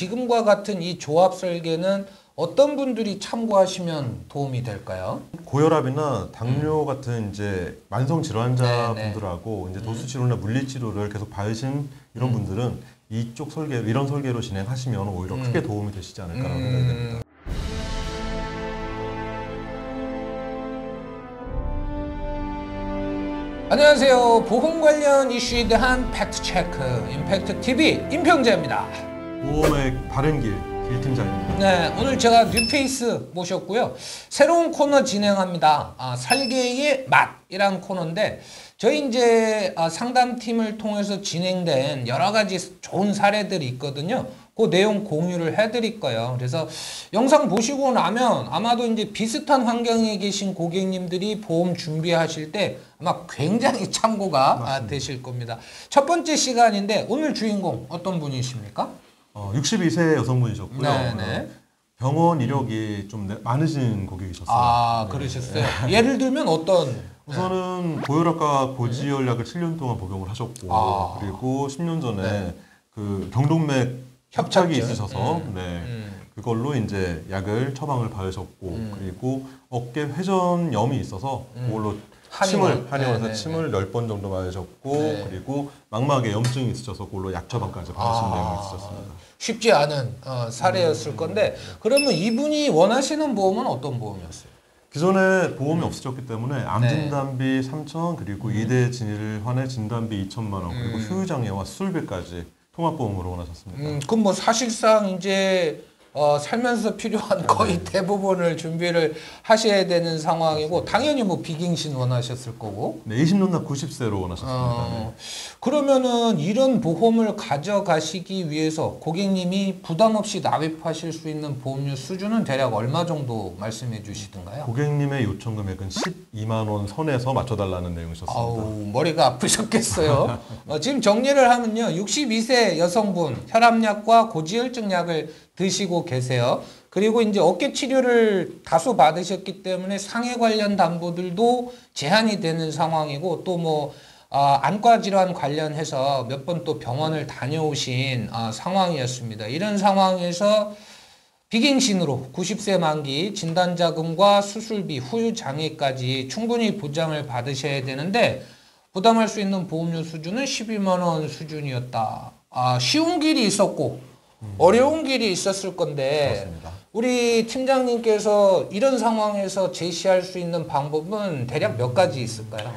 지금과 같은 이 조합 설계는 어떤 분들이 참고하시면 도움이 될까요? 고혈압이나 당뇨 같은 이제 만성 질환자 네네. 분들하고 이제 도수 치료나 물리 치료를 계속 받으신 이런 분들은 이쪽 설계, 이런 설계로 진행하시면 오히려 크게 도움이 되시지 않을까라고 생각이 됩니다. 안녕하세요. 보험 관련 이슈에 대한 팩트체크 임팩트TV 임평재입니다. 보험의 바른 길, 길팀장입니다. 네, 오늘 제가 뉴페이스 모셨고요. 새로운 코너 진행합니다. 설계의 맛이란 코너인데 저희 이제 상담팀을 통해서 진행된 여러 가지 좋은 사례들이 있거든요. 그 내용 공유를 해드릴 거예요. 그래서 영상 보시고 나면 아마도 이제 비슷한 환경에 계신 고객님들이 보험 준비하실 때 아마 굉장히 참고가 되실 겁니다. 첫 번째 시간인데 오늘 주인공 어떤 분이십니까? 62세 여성분이셨고요. 네네. 병원 이력이 좀 많으신 고객이셨어요. 그러셨어요. 예를 들면 어떤? 우선은 고혈압과 고지혈약을 7년 동안 복용을 하셨고 그리고 10년 전에 그 경동맥 협착이 있으셔서 그걸로 이제 약을 처방을 받으셨고 그리고 어깨 회전염이 있어서 그걸로 한의원에서 침을 10번 정도 맞으셨고 그리고 망막에 염증이 있으셔서 그걸로 약 처방까지 받으신 내용이 있으셨습니다. 쉽지 않은 사례였을 건데 그러면 이분이 원하시는 보험은 어떤 보험이었어요? 기존에 보험이 없으셨기 때문에 암진단비 3,000 그리고 이대 진일환의 진단비 2천만 원 그리고 후유장애와 수술비까지 통합보험으로 원하셨습니다. 그럼 뭐 사실상 이제 살면서 필요한 거의 대부분을 준비를 하셔야 되는 상황이고 당연히 뭐 비갱신 원하셨을 거고. 네, 20년 납 90세로 원하셨습니다. 그러면은 이런 보험을 가져가시기 위해서 고객님이 부담 없이 납입하실 수 있는 보험료 수준은 대략 얼마 정도 말씀해 주시던가요? 고객님의 요청 금액은 12만 원 선에서 맞춰달라는 내용이셨습니다. 아우, 머리가 아프셨겠어요. 지금 정리를 하면요. 62세 여성분 혈압약과 고지혈증 약을 드시고 계세요. 그리고 이제 어깨 치료를 다소 받으셨기 때문에 상해 관련 담보들도 제한이 되는 상황이고 또 뭐 안과 질환 관련해서 몇 번 또 병원을 다녀오신 상황이었습니다. 이런 상황에서 비갱신으로 90세 만기 진단자금과 수술비, 후유장애까지 충분히 보장을 받으셔야 되는데 부담할 수 있는 보험료 수준은 12만 원 수준이었다. 쉬운 길이 있었고 어려운 길이 있었을 건데 그렇습니다. 우리 팀장님께서 이런 상황에서 제시할 수 있는 방법은 대략 몇 가지 있을까요?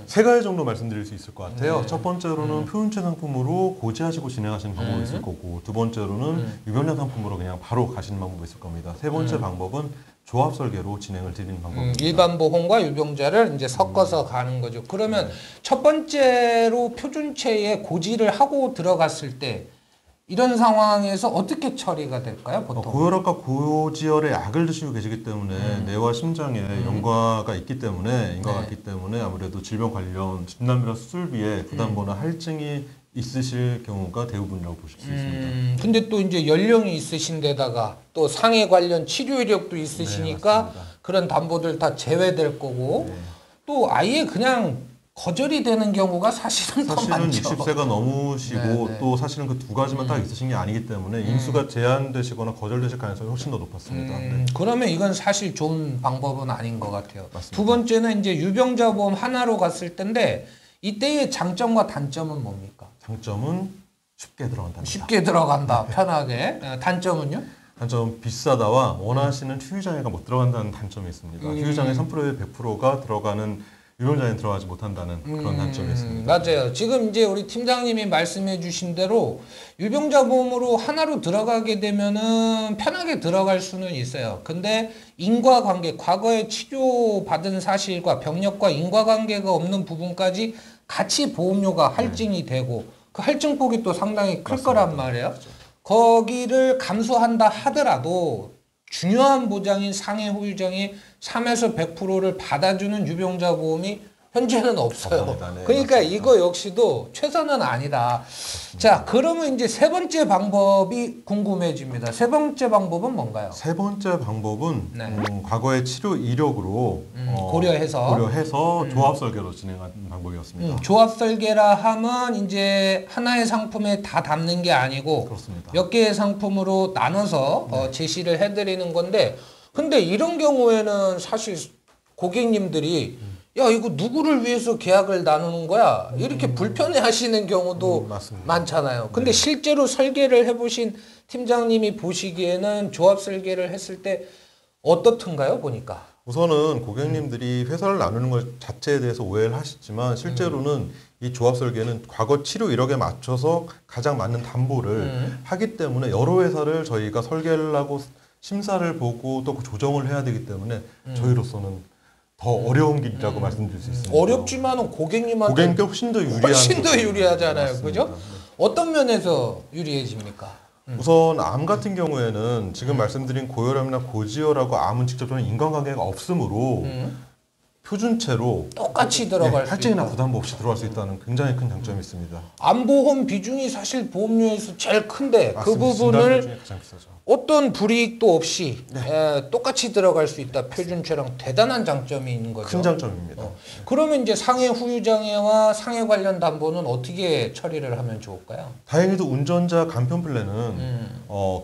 세 가지 정도 말씀드릴 수 있을 것 같아요. 첫 번째로는 표준체 상품으로 고지하시고 진행하시는 방법이 있을 거고 두 번째로는 유병자 상품으로 그냥 바로 가시는 방법이 있을 겁니다. 세 번째 방법은 조합 설계로 진행을 드리는 방법입니다. 일반 보험과 유병자를 이제 섞어서 가는 거죠. 그러면 첫 번째로 표준체에 고지를 하고 들어갔을 때 이런 상황에서 어떻게 처리가 될까요, 보통? 고혈압과 고지혈의 약을 드시고 계시기 때문에 뇌와 심장에 연과가 있기 때문에 인과가 있기 때문에 아무래도 질병 관련 진단비나 수술비에 부담거나 할증이 있으실 경우가 대부분이라고 보실 수 있습니다. 근데 또 이제 연령이 있으신 데다가 또 상해 관련 치료 이력도 있으시니까 그런 담보들 다 제외될 거고 또 아예 그냥 거절이 되는 경우가 사실은 더 많죠. 60세가 넘으시고 또 사실은 그 두 가지만 딱 있으신 게 아니기 때문에 인수가 제한되시거나 거절되실 가능성이 훨씬 더 높았습니다. 그러면 이건 사실 좋은 방법은 아닌 것 같아요. 맞습니다. 두 번째는 이제 유병자 보험 하나로 갔을 텐데 이때의 장점과 단점은 뭡니까? 장점은 쉽게 들어간다. 쉽게 들어간다, 편하게. 단점은요? 단점 비싸다와 원하시는 후유장애가 못 들어간다는 단점이 있습니다. 후유장애 3%에 100%가 들어가는 유병자에는 들어가지 못한다는 그런 단점이 있습니다. 맞아요. 지금 이제 우리 팀장님이 말씀해 주신 대로 유병자 보험으로 하나로 들어가게 되면은 편하게 들어갈 수는 있어요. 근데 인과관계, 과거에 치료받은 사실과 병력과 인과관계가 없는 부분까지 같이 보험료가 할증이 되고 그 할증폭이 또 상당히 클 거란 말이에요. 그렇죠. 거기를 감수한다 하더라도 중요한 보장인 상해 후유장애 3에서 100%를 받아주는 유병자 보험이 현재는 없어요. 없습니다. 네, 그러니까 맞습니다. 이거 역시도 최선은 아니다. 자, 그러면 이제 세 번째 방법이 궁금해집니다. 세 번째 방법은 뭔가요? 세 번째 방법은 네. 과거의 치료 이력으로 고려해서 조합 설계로 진행한 방법이었습니다. 조합 설계라 하면 이제 하나의 상품에 다 담는 게 아니고 그렇습니다. 몇 개의 상품으로 나눠서 제시를 해드리는 건데, 근데 이런 경우에는 사실 고객님들이 야, 이거 누구를 위해서 계약을 나누는 거야? 이렇게 불편해 하시는 경우도 맞습니다. 많잖아요. 근데 실제로 설계를 해보신 팀장님이 보시기에는 조합 설계를 했을 때 어떻던가요, 보니까? 우선은 고객님들이 회사를 나누는 것 자체에 대해서 오해를 하시지만 실제로는 이 조합 설계는 과거 치료 이력에 맞춰서 가장 맞는 담보를 하기 때문에 여러 회사를 저희가 설계를 하고 심사를 보고 또 그 조정을 해야 되기 때문에 저희로서는 더 어려운 길이라고 말씀드릴 수 있습니다. 어렵지만은 고객님한테 고객님께 훨씬 더 유리한 훨씬 더 거죠. 유리하잖아요. 맞습니다. 그죠? 어떤 면에서 유리해집니까? 우선 암 같은 경우에는 지금 말씀드린 고혈압이나 고지혈하고 암은 직접적인 인간관계가 없으므로 표준체로 똑같이 들어갈 수 할증이나 있다. 부담 없이 들어갈 수 있다는 굉장히 큰 장점이 있습니다. 암보험 비중이 사실 보험료에서 제일 큰데 그 맞습니다. 진단 부분을 비중이 가장 비싸죠. 어떤 불이익도 없이 똑같이 들어갈 수 있다. 표준체랑 대단한 장점이 있는 거죠. 큰 장점입니다. 그러면 이제 상해 후유장애와 상해 관련 담보는 어떻게 처리를 하면 좋을까요? 다행히도 운전자 간편 플랜은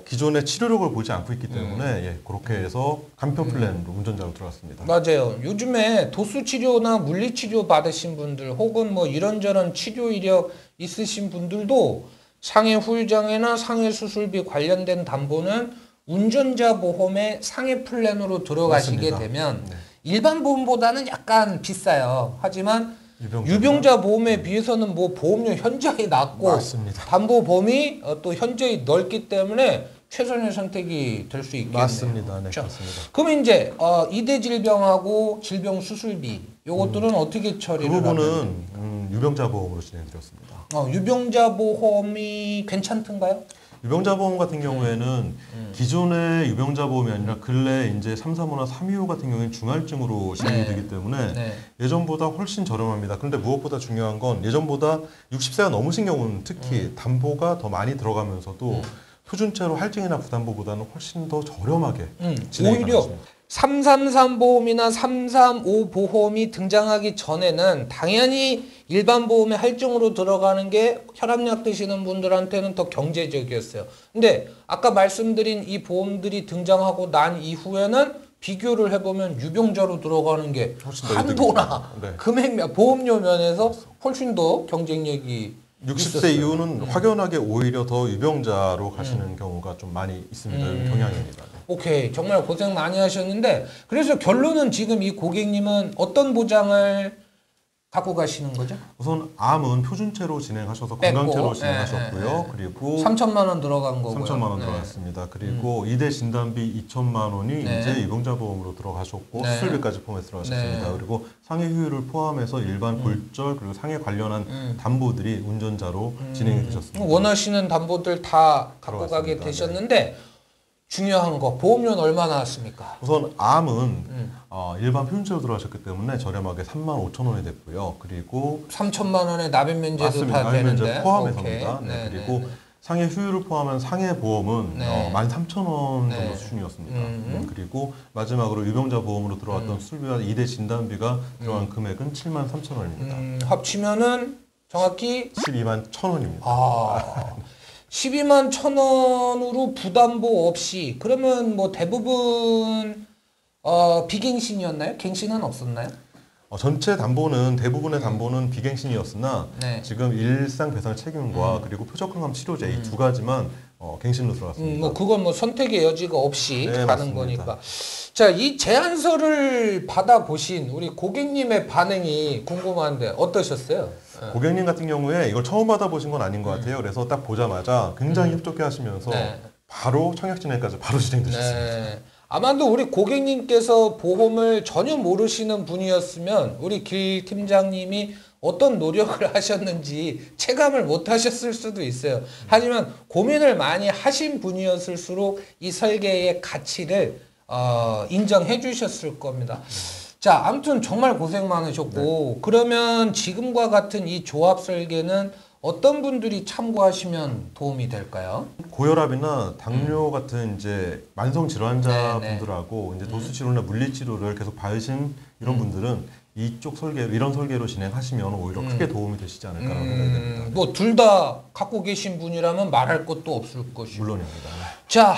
기존의 치료력을 보지 않고 있기 때문에 그렇게 해서 간편 플랜으로 운전자로 들어갔습니다. 맞아요. 요즘에 도수 치료나 물리 치료 받으신 분들 혹은 뭐 이런저런 치료 이력 있으신 분들도 상해 후유장애나 상해 수술비 관련된 담보는 운전자 보험의 상해 플랜으로 들어가시게 맞습니다. 되면 네. 일반 보험보다는 약간 비싸요. 하지만 유병자. 유병자 보험에 비해서는 뭐 보험료 현저히 낮고 맞습니다. 담보 범위 또 현저히 넓기 때문에 최선의 선택이 될 수 있겠네요. 맞습니다. 네, 그렇죠? 그렇습니다. 그럼 이제 이대 질병하고 질병 수술비 요것들은 어떻게 그 처리를 부분은 하면 유병자 보험으로 진행드렸습니다. 유병자 보험이 괜찮던가요? 유병자 보험 같은 경우에는 기존의 유병자 보험이 아니라 근래 이제 335나 325 같은 경우에는 중할증으로 진행이 네. 되기 때문에 네. 예전보다 훨씬 저렴합니다. 그런데 무엇보다 중요한 건 예전보다 60세가 넘으신 경우는 특히 담보가 더 많이 들어가면서도 표준체로 할증이나 부담보보다는 훨씬 더 저렴하게 진행이 오히려 가능합니다. 333 보험이나 335 보험이 등장하기 전에는 당연히 일반 보험의 할증으로 들어가는 게 혈압약 드시는 분들한테는 더 경제적이었어요. 근데 아까 말씀드린 이 보험들이 등장하고 난 이후에는 비교를 해보면 유병자로 들어가는 게 훨씬 더 한도나 네. 금액, 보험료 면에서 훨씬 더 경쟁력이 60세 있었어요. 이후는 확연하게 오히려 더 유병자로 가시는 경우가 좀 많이 있습니다. 경향입니다. 네. 오케이. 정말 고생 많이 하셨는데 그래서 결론은 지금 이 고객님은 어떤 보장을 갖고 가시는 거죠? 우선 암은 표준체로 진행하셔서 뺐고, 건강체로 진행하셨고요. 그리고 3천만 원 들어간 거고요. 3천만 원 네. 들어갔습니다. 그리고 2대 진단비 2천만 원이 네. 이제 유병자 보험으로 들어가셨고 네. 수술비까지 포함해서 들어가셨습니다. 네. 그리고 상해 후유를 포함해서 일반 골절 그리고 상해 관련한 담보들이 운전자로 진행이 되셨습니다. 원하시는 담보들 다 갖고 가게 들어갔습니다. 되셨는데 중요한 거 보험료는 얼마 나왔습니까? 우선 암은 일반 표준체로 들어가셨기 때문에 저렴하게 35,000원이 됐고요. 그리고 3천만 원의 납입 면제도 맞습니다. 다 납입 면제 되는데 포함해서입니다. 오케이. 네, 그리고 상해 후유를 포함한 상해 보험은 네. 13,000원 네. 정도 수준이었습니다. 그리고 마지막으로 유병자 보험으로 들어왔던 수술비와 2대 진단비가 들어간 금액은 73,000원입니다. 합치면은 정확히 12만 1,000원입니다. 12만 1,000원으로 부담보 없이 그러면 뭐 대부분 비갱신이었나요? 갱신은 없었나요? 전체 담보는 대부분의 담보는 비갱신이었으나 네. 지금 일상 배상 책임과 그리고 표적항암 치료제 이 두 가지만 갱신으로 들어갔습니다. 뭐 그건 뭐 선택의 여지가 없이 네, 가는 맞습니다. 거니까. 자, 이 제안서를 받아 보신 우리 고객님의 반응이 궁금한데 어떠셨어요? 고객님 같은 경우에 이걸 처음 받아보신 건 아닌 것 같아요. 그래서 딱 보자마자 굉장히 흡족해 하시면서 네. 바로 청약 진행까지 바로 진행되셨습니다. 네. 아마도 우리 고객님께서 보험을 전혀 모르시는 분이었으면 우리 길 팀장님이 어떤 노력을 하셨는지 체감을 못 하셨을 수도 있어요. 하지만 고민을 많이 하신 분이었을수록 이 설계의 가치를 인정해 주셨을 겁니다. 자, 아무튼 정말 고생 많으셨고 그러면 지금과 같은 이 조합 설계는 어떤 분들이 참고하시면 도움이 될까요? 고혈압이나 당뇨 같은 이제 만성 질환자 네네. 분들하고 이제 도수 치료나 물리 치료를 계속 받으신 이런 분들은 이쪽 설계로 이런 설계로 진행하시면 오히려 크게 도움이 되시지 않을까라고 생각이 됩니다. 뭐 둘 다 갖고 계신 분이라면 말할 것도 없을 것이고. 물론입니다. 자,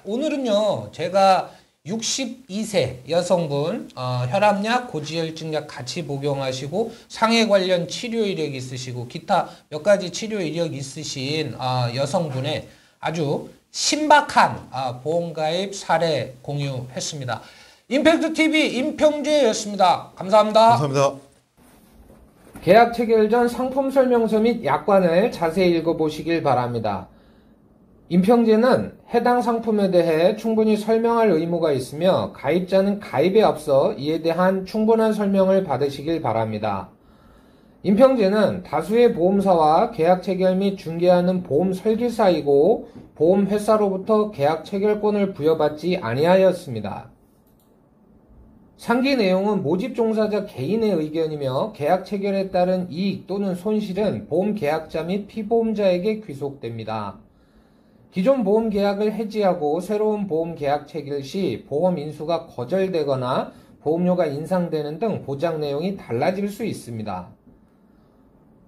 오늘은요 제가 62세 여성분 혈압약, 고지혈증약 같이 복용하시고 상해 관련 치료 이력 있으시고 기타 몇 가지 치료 이력 있으신 여성분의 아주 신박한 보험 가입 사례 공유했습니다. 임팩트 TV 임평재였습니다. 감사합니다. 감사합니다. 계약 체결 전 상품 설명서 및 약관을 자세히 읽어보시길 바랍니다. 임평재는 해당 상품에 대해 충분히 설명할 의무가 있으며 가입자는 가입에 앞서 이에 대한 충분한 설명을 받으시길 바랍니다. 임평재는 다수의 보험사와 계약 체결 및 중개하는 보험 설계사이고 보험회사로부터 계약 체결권을 부여받지 아니하였습니다. 상기 내용은 모집 종사자 개인의 의견이며 계약 체결에 따른 이익 또는 손실은 보험 계약자 및 피보험자에게 귀속됩니다. 기존 보험 계약을 해지하고 새로운 보험 계약 체결 시 보험 인수가 거절되거나 보험료가 인상되는 등 보장 내용이 달라질 수 있습니다.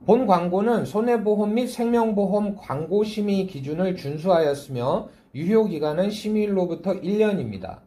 본 광고는 손해보험 및 생명보험 광고 심의 기준을 준수하였으며 유효기간은 심의일로부터 1년입니다.